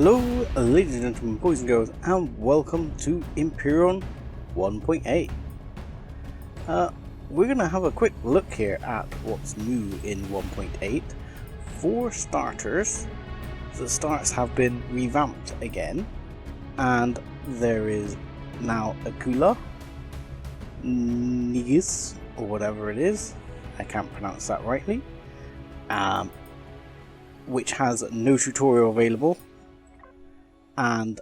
Hello ladies and gentlemen, boys and girls, and welcome to Empyrion 1.8. We're going to have a quick look here at what's new in 1.8. For starters, the starts have been revamped again, and there is now Akula, Nigis, or whatever it is, I can't pronounce that rightly, which has no tutorial available, and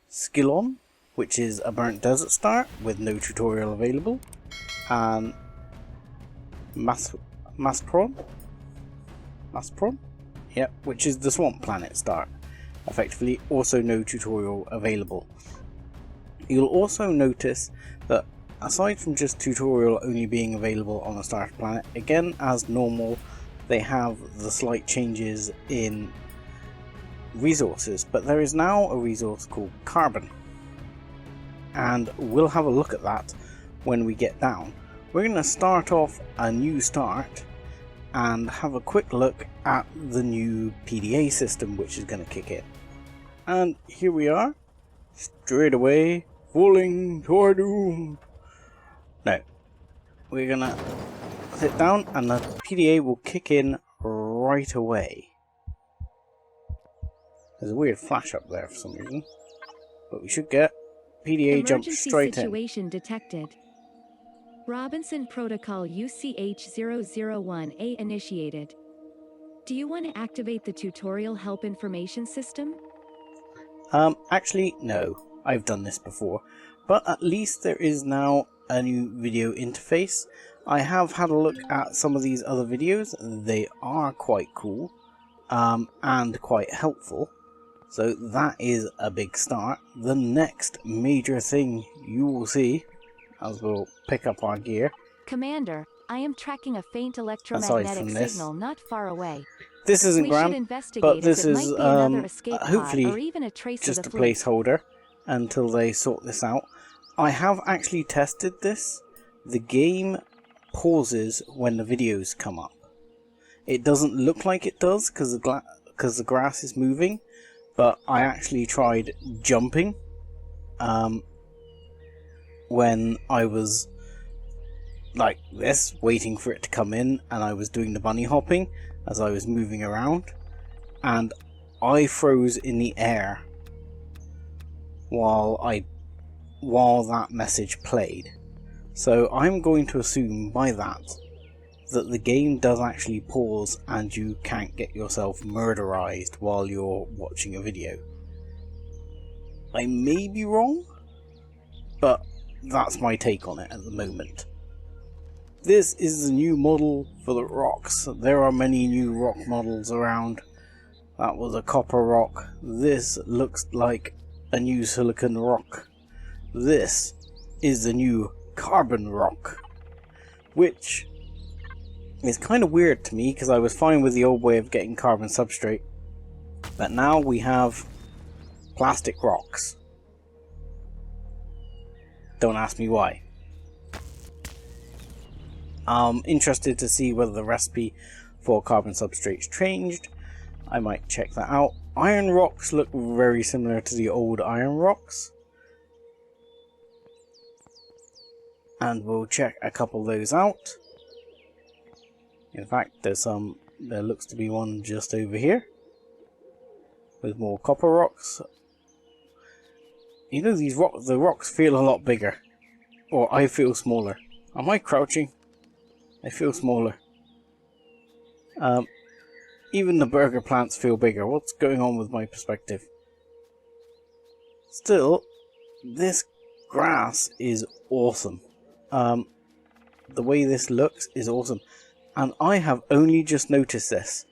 Skillon, which is a burnt desert start with no tutorial available, and Lasperon, yep, which is the swamp planet start, effectively also no tutorial available. You'll also notice that aside from just tutorial only being available on the starter planet, again as normal, they have the slight changes in resources, but there is now a resource called carbon, and we'll have a look at that when we get down. We're going to start off a new start and have a quick look at the new PDA system which is going to kick in. And here we are, straight away, falling to our doom. Now, we're going to sit down and the PDA will kick in right away. There's a weird flash up there for some reason, but we should get PDA jump straight in. Emergency situation detected. Robinson Protocol UCH001A initiated. Do you want to activate the tutorial help information system? Actually, no. I've done this before, but at least there is now a new video interface. I have had a look at some of these other videos. They are quite cool, and quite helpful. So that is a big start. The next major thing you will see, as we'll pick up our gear. Commander, I am tracking a faint electromagnetic signal not far away. This isn't grand, but this is hopefully just a placeholder until they sort this out. I have actually tested this. The game pauses when the videos come up. It doesn't look like it does because the grass is moving. But I actually tried jumping when I was like this, waiting for it to come in, and I was doing the bunny hopping as I was moving around, and I froze in the air while that message played. So I'm going to assume by that the game does actually pause and you can't get yourself murderized while you're watching a video. I may be wrong, but that's my take on it at the moment. This is the new model for the rocks. There are many new rock models around. That was a copper rock. This looks like a new silicon rock. This is the new carbon rock, which it's kind of weird to me because I was fine with the old way of getting carbon substrate, but now we have plastic rocks. Don't ask me why. I'm interested to see whether the recipe for carbon substrate's changed. I might check that out. Iron rocks look very similar to the old iron rocks, and we'll check a couple of those out. In fact, there looks to be one just over here with more copper rocks. You know, the rocks feel a lot bigger, or I feel smaller. Am I crouching? I feel smaller. Even the burger plants feel bigger. What's going on with my perspective? Still, this grass is awesome. The way this looks is awesome. And I have only just noticed this.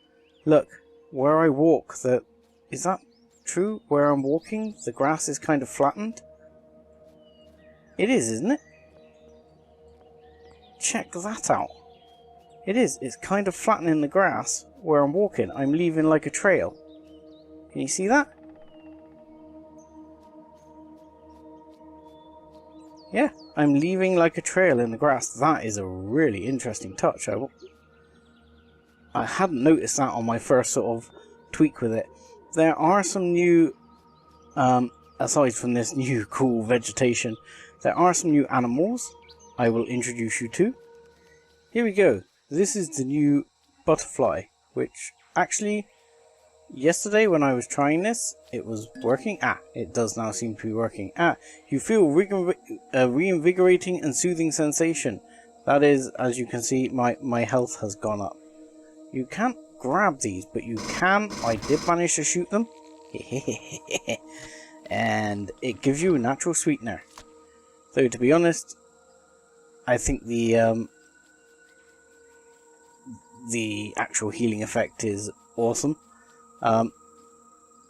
Look, where I walk, is that true? Where I'm walking, the grass is kind of flattened? It is, isn't it? Check that out. It is. It's kind of flattening the grass where I'm walking. I'm leaving like a trail. Can you see that? Yeah, I'm leaving like a trail in the grass. That is a really interesting touch. I hadn't noticed that on my first sort of tweak with it. there are some new, aside from this new cool vegetation, there are some new animals I will introduce you to. Here we go. This is the new butterfly, which actually, yesterday when I was trying this, it was working. It does now seem to be working. You feel reinvigorating and soothing sensation. That is, as you can see, my health has gone up. You can't grab these, but you can. I did manage to shoot them. And it gives you a natural sweetener. Though, to be honest, I think the actual healing effect is awesome.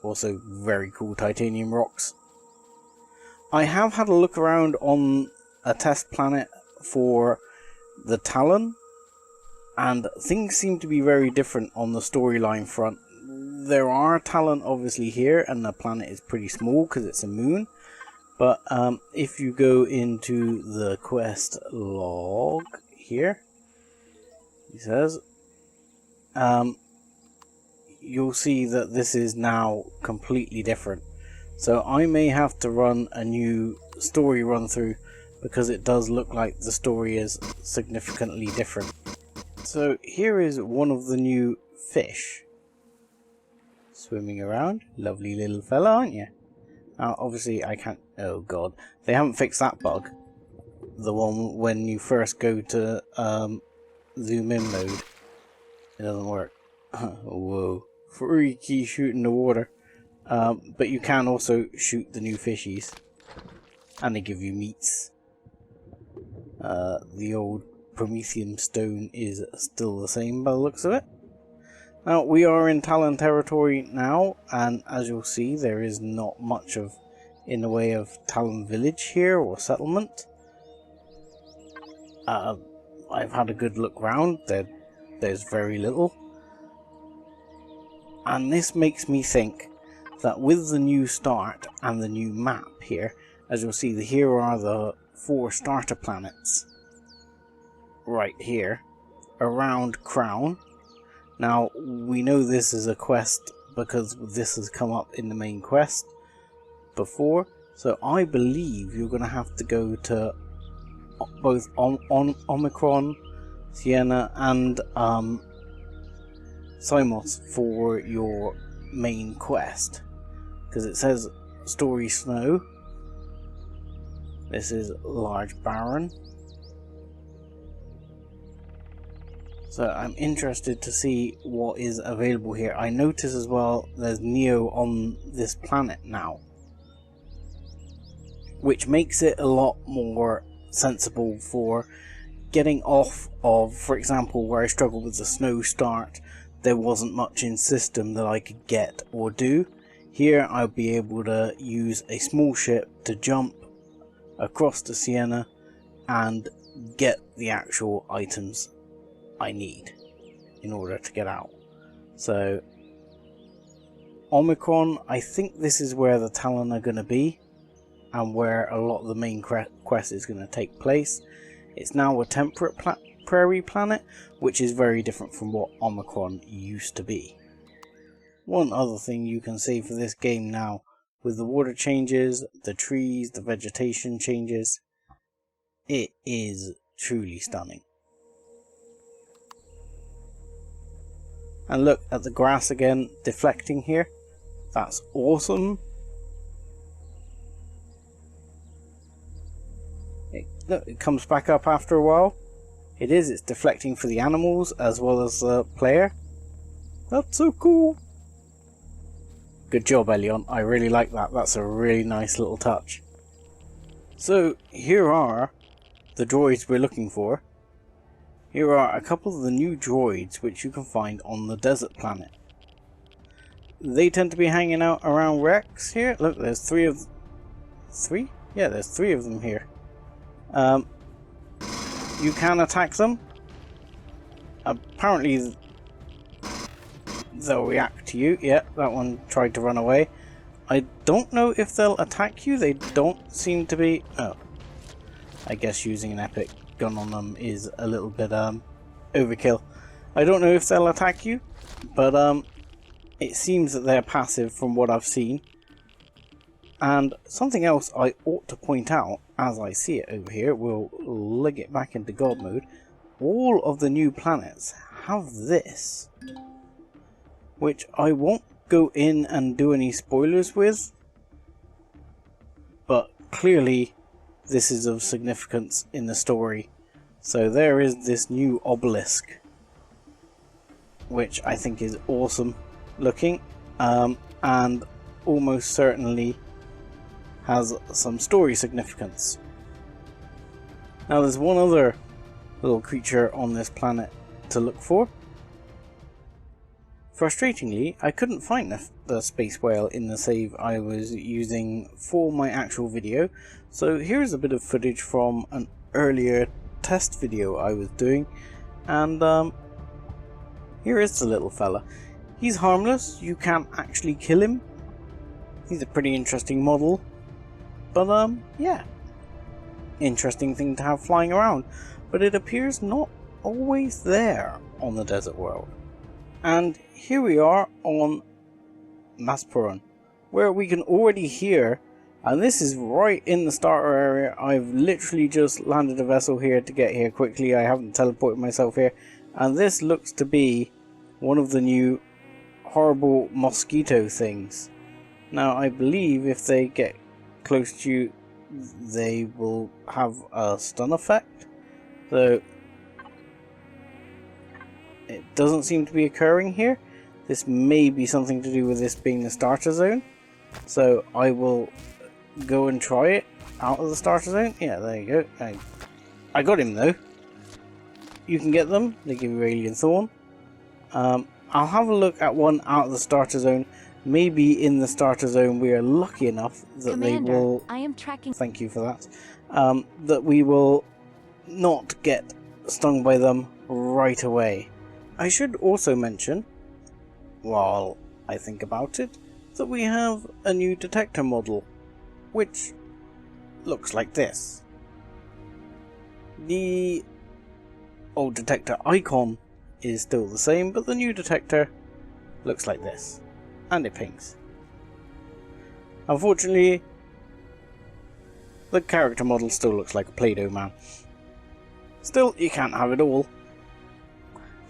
Also very cool titanium rocks. I have had a look around on a test planet for the Talon, and things seem to be very different on the storyline front. There are Talon obviously here, and the planet is pretty small because it's a moon. But if you go into the quest log here, he says, you'll see that this is now completely different. So I may have to run a new story run through, because it does look like the story is significantly different. So here is one of the new fish swimming around. Lovely little fella, aren't you? Now obviously I can't, oh god, they haven't fixed that bug. The one when you first go to zoom in mode, it doesn't work. Whoa, freaky shooting the water. But you can also shoot the new fishies, and they give you meats. The old Prometheum stone is still the same by the looks of it. Now we are in Talon territory now, and as you'll see, there is not much in the way of Talon village here or settlement. I've had a good look round. There's very little, and this makes me think that with the new start and the new map here, as you'll see, here are the 4 starter planets right here around Crown. Now we know this is a quest because this has come up in the main quest before, so I believe you're going to have to go to both Omicron, Sienna and Simos for your main quest, because it says Story Snow. This is Large Baron. So I'm interested to see what is available here. I notice as well there's Neo on this planet now, which makes it a lot more sensible for getting off of, for example, where I struggled with the snow start, there wasn't much in system that I could get or do. Here I'll be able to use a small ship to jump across to Sienna and get the actual items I need in order to get out. So Omicron, I think this is where the Talon are going to be and where a lot of the main quest is going to take place. It's now a temperate prairie planet, which is very different from what Omicron used to be. One other thing you can see for this game now, with the water changes, the trees, the vegetation changes, it is truly stunning. And look at the grass again, deflecting here. That's awesome. Look, it comes back up after a while. It's deflecting for the animals as well as the player. That's so cool. Good job, Elion. I really like that. That's a really nice little touch. So here are the droids we're looking for. Here are a couple of the new droids which you can find on the desert planet. They tend to be hanging out around wrecks here. Look, there's three? Yeah, there's 3 of them here. You can attack them. Apparently they'll react to you. Yeah, that one tried to run away. I don't know if they'll attack you. They don't seem to be... Oh. I guess using an epic gun on them is a little bit overkill. I don't know if they'll attack you, but it seems that they're passive from what I've seen. And something else I ought to point out, as I see it over here, we'll leg it back into God mode. All of the new planets have this, which I won't go in and do any spoilers with, but clearly this is of significance in the story. So there is this new obelisk, which I think is awesome looking, and almost certainly has some story significance. Now there's one other little creature on this planet to look for. Frustratingly, I couldn't find the space whale in the save I was using for my actual video, so here's a bit of footage from an earlier test video I was doing, and here is the little fella. He's harmless, you can't actually kill him. He's a pretty interesting model, but yeah, interesting thing to have flying around, but it appears not always there on the desert world. And here we are on Lasperon, where we can already hear, and this is right in the starter area. I've literally just landed a vessel here to get here quickly. I haven't teleported myself here, and this looks to be one of the new horrible mosquito things. Now I believe if they get close to you, they will have a stun effect, so it doesn't seem to be occurring here. This may be something to do with this being the starter zone, so I will go and try it out of the starter zone. Yeah, there you go. I got him though. You can get them, they give you Alien Thorn. I'll have a look at one out of the starter zone. Maybe in the starter zone we are lucky enough that Commander, they will... I am tracking... Thank you for that. That we will not get stung by them right away. I should also mention, while I think about it, that we have a new detector model, which looks like this. The old detector icon is still the same, but the new detector looks like this, and it pings. Unfortunately, the character model still looks like a Play-Doh man. Still, you can't have it all.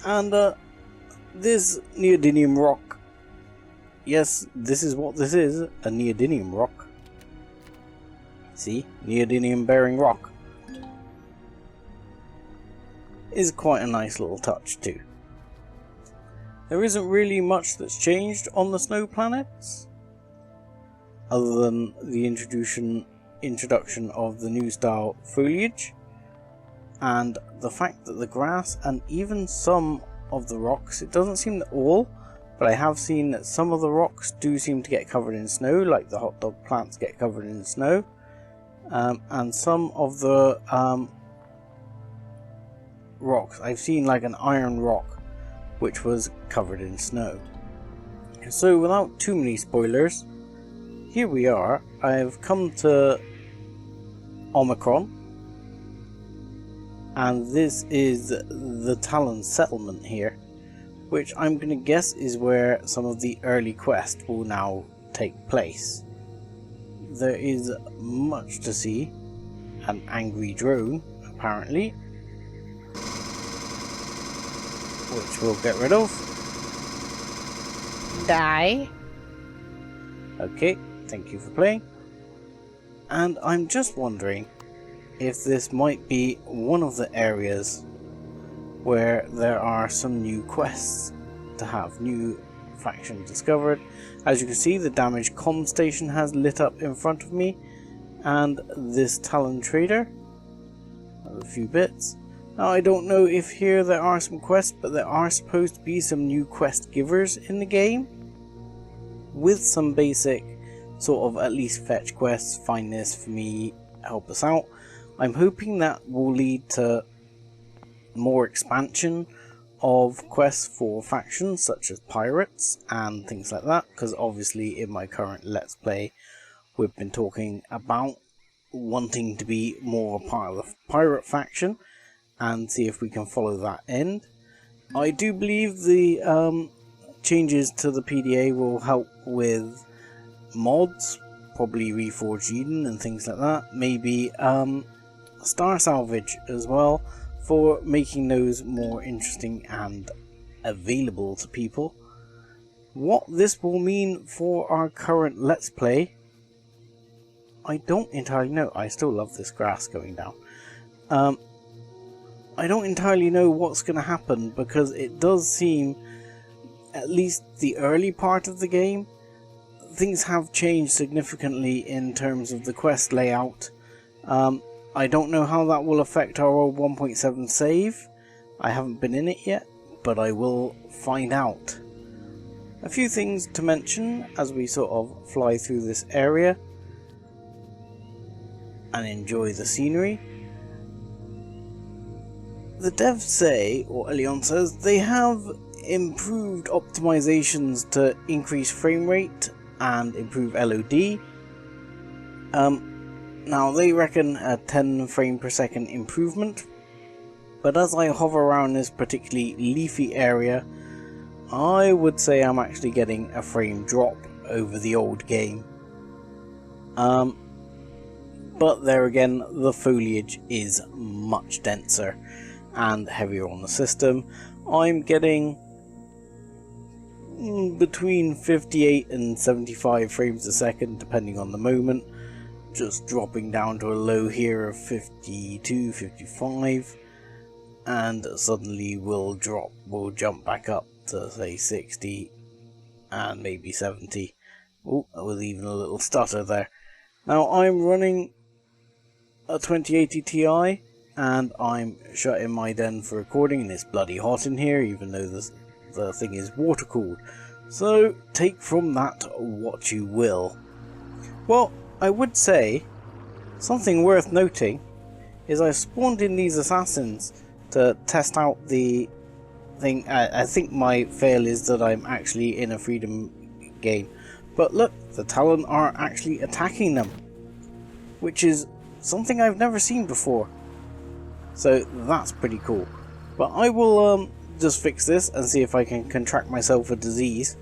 And this neodymium rock, yes, this is what this is, a neodymium rock. See, neodymium bearing rock is quite a nice little touch too. There isn't really much that's changed on the snow planets, other than the introduction of the new style foliage, and the fact that the grass and even some of the rocks, it doesn't seem that all, but I have seen that some of the rocks do seem to get covered in snow, like the hot dog plants get covered in snow, and some of the rocks, I've seen like an iron rock which was covered in snow. So without too many spoilers, here we are. I've come to Omicron, and this is the Talon settlement here, which I'm going to guess is where some of the early quests will now take place. There is much to see. An angry drone, apparently, which we'll get rid of. Die. Okay, thank you for playing. And I'm just wondering if this might be one of the areas where there are some new quests to have, new factions discovered. As you can see, the damaged comm station has lit up in front of me, and this Talon trader, a few bits. Now I don't know if here there are some quests, but there are supposed to be some new quest givers in the game, with some basic sort of at least fetch quests, find this for me, help us out. I'm hoping that will lead to more expansion of quests for factions such as pirates and things like that, because obviously in my current Let's Play we've been talking about wanting to be more a part of the pirate faction and see if we can follow that end. I do believe the changes to the PDA will help with mods, probably Reforged Eden and things like that. Maybe Star Salvage as well, for making those more interesting and available to people. What this will mean for our current Let's Play, I don't entirely know. I still love this grass going down. I don't entirely know what's going to happen, because it does seem, at least the early part of the game, things have changed significantly in terms of the quest layout. I don't know how that will affect our old 1.7 save. I haven't been in it yet, but I will find out. A few things to mention as we sort of fly through this area and enjoy the scenery. The devs say, or Elion says, they have improved optimizations to increase frame rate and improve LOD. Now they reckon a 10 frame per second improvement, but as I hover around this particularly leafy area, I would say I'm actually getting a frame drop over the old game. But there again, the foliage is much denser and heavier on the system. I'm getting between 58 and 75 frames a second depending on the moment, just dropping down to a low here of 52, 55, and suddenly we'll jump back up to say 60 and maybe 70. Oh, with even a little stutter there. Now I'm running a 2080 Ti and I'm shut in my den for recording, and it's bloody hot in here even though the thing is water cooled. So take from that what you will. Well, I would say something worth noting is I spawned in these assassins to test out the thing. I think my fail is that I'm actually in a freedom game, but look, the Talon are actually attacking them, which is something I've never seen before, so that's pretty cool. But I will just fix this and see if I can contract myself a disease.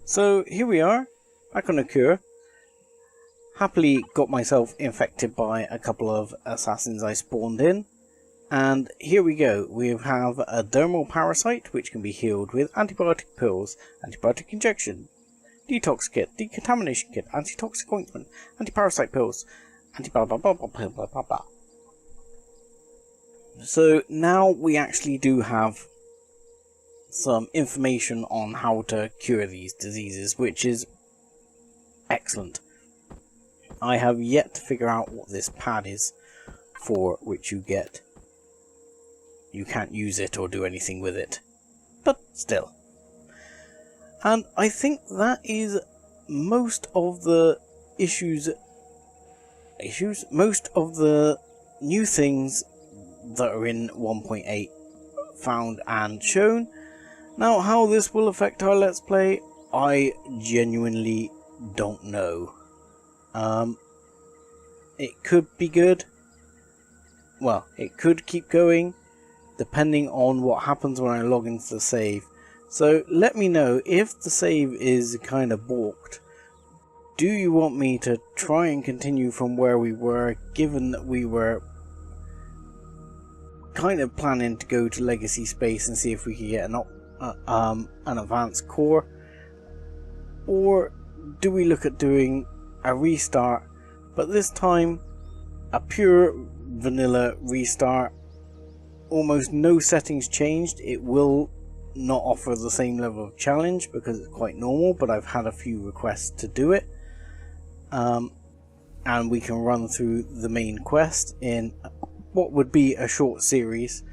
So here we are, back on a cure. Happily got myself infected by a couple of assassins I spawned in. And here we go, we have a dermal parasite which can be healed with antibiotic pills, antibiotic injection, detox kit, decontamination kit, antitoxic ointment, antiparasite pills, So now we actually do have some information on how to cure these diseases, which is excellent. I have yet to figure out what this pad is for which you get. You can't use it or do anything with it, but still. And I think that is most of the most of the new things that are in 1.8 found and shown. Now, how this will affect our Let's Play, I genuinely don't know. It could be good. Well, it could keep going, depending on what happens when I log into the save. So let me know if the save is kind of balked. Do you want me to try and continue from where we were, given that we were kind of planning to go to Legacy Space and see if we could get an advanced core? Or do we look at doing a restart, but this time a pure vanilla restart, almost no settings changed? It will not offer the same level of challenge because it's quite normal, but I've had a few requests to do it, and we can run through the main quest in what would be a short series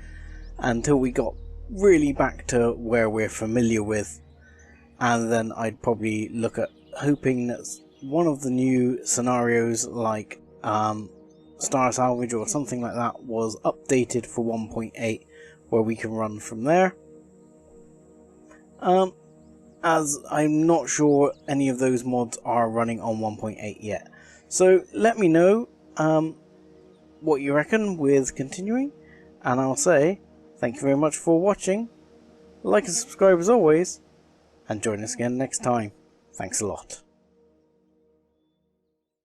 until we got really back to where we're familiar with, and then I'd probably look at hoping that one of the new scenarios like Star Salvage or something like that was updated for 1.8 where we can run from there, as I'm not sure any of those mods are running on 1.8 yet. So let me know what you reckon with continuing, and I'll say thank you very much for watching. Like and subscribe as always, and join us again next time. Thanks a lot.